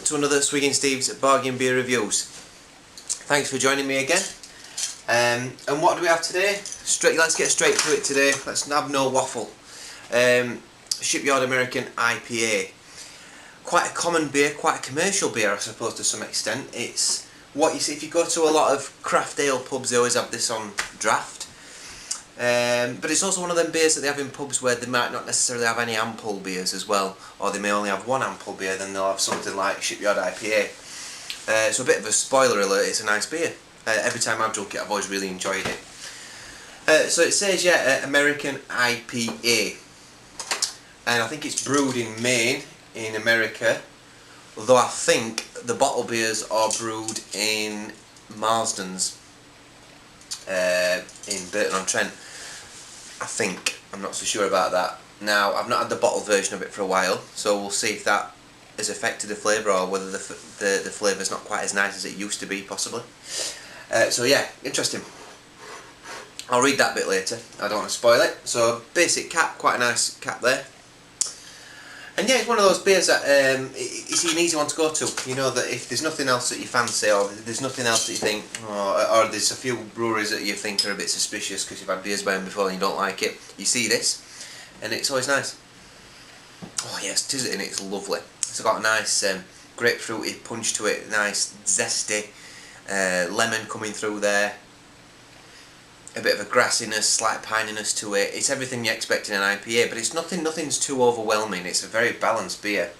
to another Swiggin Steve's Bargain Beer Reviews. Thanks for joining me again. And what do we have today? Let's get straight to it today. Let's have no waffle. Shipyard American IPA. Quite a common beer, quite a commercial beer, I suppose, to some extent. It's what you see if you go to a lot of craft ale pubs. They always have this on draft. But it's also one of them beers that they have in pubs where they might not necessarily have any ample beers as well, or they may only have one ample beer. Then they'll have something like Shipyard IPA. So a bit of a spoiler alert, it's a nice beer. Every time I've drunk it, I've always really enjoyed it. So it says, yeah, American IPA, and I think it's brewed in Maine in America, although I think the bottle beers are brewed in Marsden's in Burton-on-Trent. I think. I'm not so sure about that. Now, I've not had the bottle version of it for a while, so we'll see if that has affected the flavour, or whether the flavour's not quite as nice as it used to be, possibly. So yeah, interesting. I'll read that bit later. I don't want to spoil it. So, basic cap, quite a nice cap there. And yeah, it's one of those beers that it's an easy one to go to. You know that if there's nothing else that you fancy, or there's nothing else that you think, or there's a few breweries that you think are a bit suspicious because you've had beers by them before and you don't like it, you see this, and it's always nice. Oh yes, it is, and it's lovely. It's got a nice grapefruity punch to it, nice zesty lemon coming through there. A bit of a grassiness, slight pininess to it. It's everything you expect in an IPA, but it's nothing's too overwhelming. It's a very balanced beer.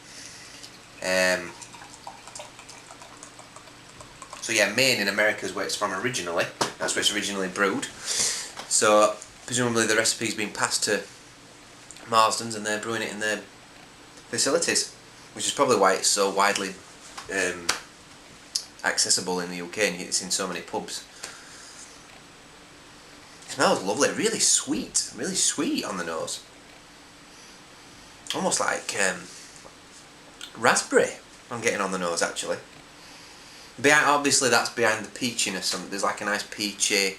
So yeah, Maine in America is where it's from originally. That's where it's originally brewed. So presumably the recipe's been passed to Marsden's and they're brewing it in their facilities, which is probably why it's so widely accessible in the UK and it's in so many pubs. It smells lovely, really sweet on the nose. Almost like raspberry I'm getting on the nose, actually. Obviously that's behind the peachiness, there's like a nice peachy...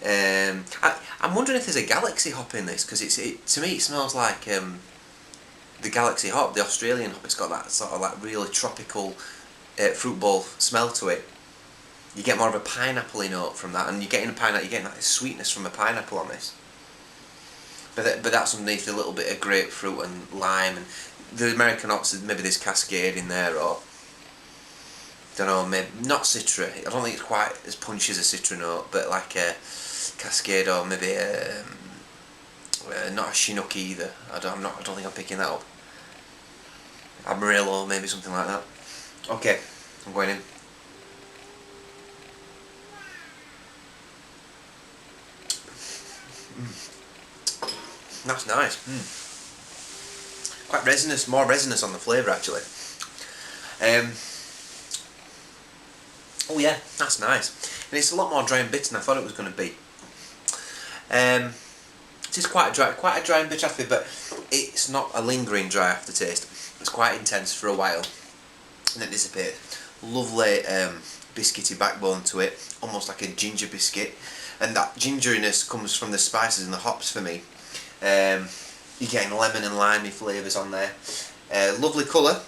I'm wondering if there's a Galaxy hop in this, because to me it smells like the Galaxy hop, the Australian hop. It's got that sort of like really tropical fruit bowl smell to it. You get more of a pineapple-y note from that, and you're getting that sweetness from a pineapple on this. But that's underneath a little bit of grapefruit and lime, and the American hops, maybe there's Cascade in there, or don't know, maybe not Citra. I don't think it's quite as punchy as a Citra note, but like a Cascade, or maybe not a Chinook either. I don't think I'm picking that up. Amarillo, maybe something like that. Okay, I'm going in. That's nice. Quite resinous, more resinous on the flavour actually. Oh yeah, that's nice. And it's a lot more dry and bitter than I thought it was going to be. It is quite a dry and bitter after, but it's not a lingering dry aftertaste. It's quite intense for a while, and then dissipates. Lovely biscuity backbone to it, almost like a ginger biscuit. And that gingeriness comes from the spices and the hops for me. You're getting lemon and limey flavours on there. Lovely colour.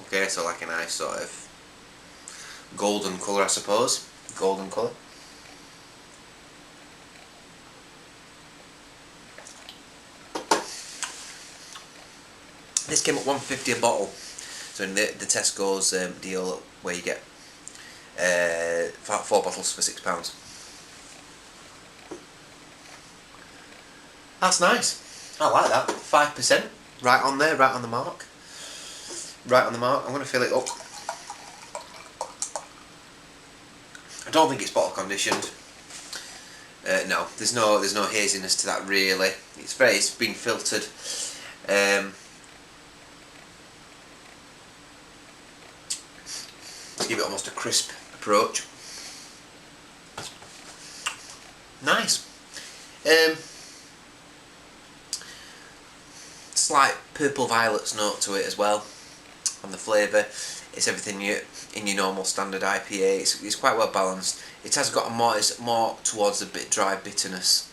Okay, so like a nice sort of golden colour, I suppose. Golden colour. This came at $1.50 a bottle. So in the Tesco's deal where you get 4 bottles for £6. That's nice. I like that. 5%. Right on there, right on the mark. Right on the mark. I'm going to fill it up. I don't think it's bottle conditioned. No, there's no haziness to that really. It's been filtered. Let's give it almost a crisp approach. Nice. Slight purple violets note to it as well on the flavour. It's everything in your normal standard IPA. It's quite well balanced. It has got it's more towards a bit dry bitterness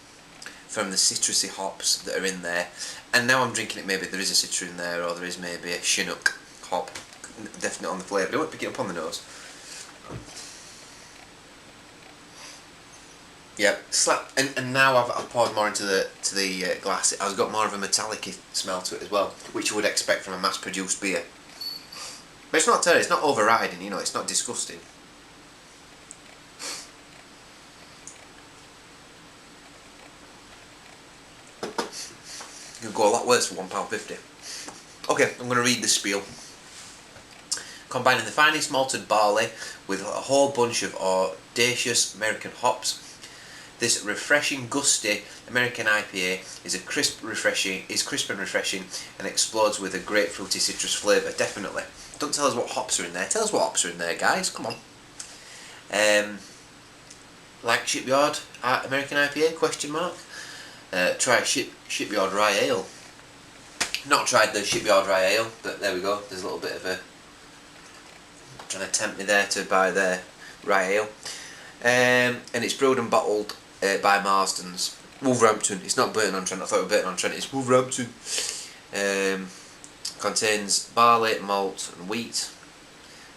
from the citrusy hops that are in there. And now I'm drinking it, maybe there is a citra in there, or there is maybe a Chinook hop definite on the flavour. I won't pick it up on the nose. Yeah, slap. And now I've poured more into the glass. I've got more of a metallic smell to it as well, which you would expect from a mass-produced beer. But it's not terrible. It's not overriding. You know, it's not disgusting. You could go a lot worse for £1.50. Okay, I'm going to read the spiel. Combining the finest malted barley with a whole bunch of audacious American hops, this refreshing, gusty American IPA is crisp and refreshing, and explodes with a grapefruity citrus flavour. Definitely. Don't tell us what hops are in there. Tell us what hops are in there, guys. Come on. Like Shipyard American IPA? Question mark. Try Shipyard Rye Ale. Not tried the Shipyard Rye Ale, but there we go. There's a little bit of a trying to tempt me there to buy their Rye Ale. And it's brewed and bottled by Marsden's, Wolverhampton. It's not Burton-on-Trent. I thought it was Burton-on-Trent. It's Wolverhampton. Contains barley, malt, and wheat.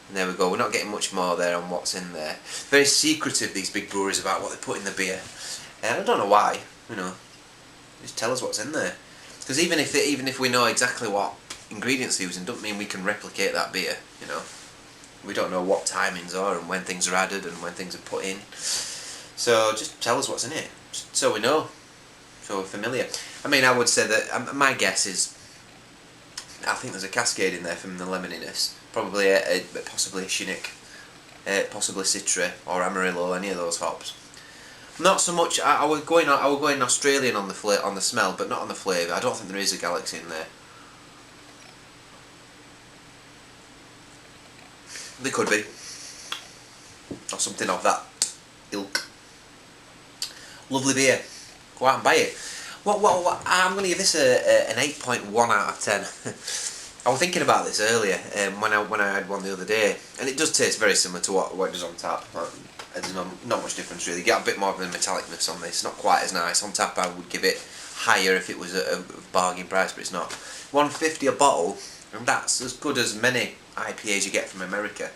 And there we go. We're not getting much more there on what's in there. Very secretive, these big breweries, about what they put in the beer. And I don't know why. You know, just tell us what's in there. Because even if we know exactly what ingredients they're using, doesn't mean we can replicate that beer. You know, we don't know what timings are and when things are added and when things are put in. So just tell us what's in it, so we know, so we're familiar. I mean, I would say that my guess is, I think there's a cascade in there from the lemoniness, probably possibly a Chinook, possibly Citra or Amarillo, any of those hops. Not so much. I would go in Australian on the smell, but not on the flavour. I don't think there is a Galaxy in there. There could be, or something of that ilk. Lovely beer. Go out and buy it. What I'm going to give this an 8.1 out of 10. I was thinking about this earlier when I had one the other day, and it does taste very similar to what it does on tap. There's not much difference really. You get a bit more of the metallicness on this. Not quite as nice. On tap I would give it higher if it was a bargain price, but it's not. £1.50 a bottle, and that's as good as many IPAs you get from America.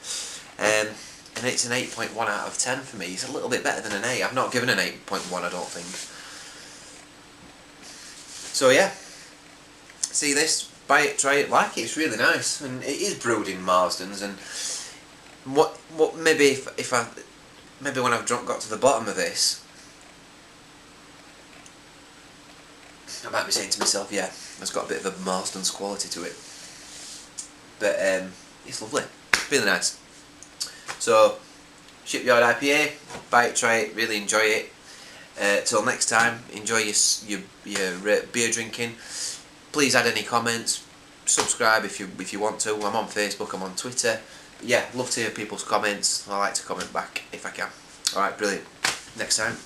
And it's an 8.1 out of 10 for me. It's a little bit better than an 8. I've not given an 8.1, I don't think. So yeah, see this, buy it, try it, like it. It's really nice, and it is brewed in Marsden's. And what maybe maybe when I've got to the bottom of this, I might be saying to myself, yeah, it's got a bit of a Marsden's quality to it. But it's lovely, really nice. So, Shipyard IPA, buy it, try it, really enjoy it. Till next time, enjoy your beer drinking. Please add any comments, subscribe if you want to. I'm on Facebook, I'm on Twitter. But yeah, love to hear people's comments. I like to comment back if I can. Alright, brilliant. Next time.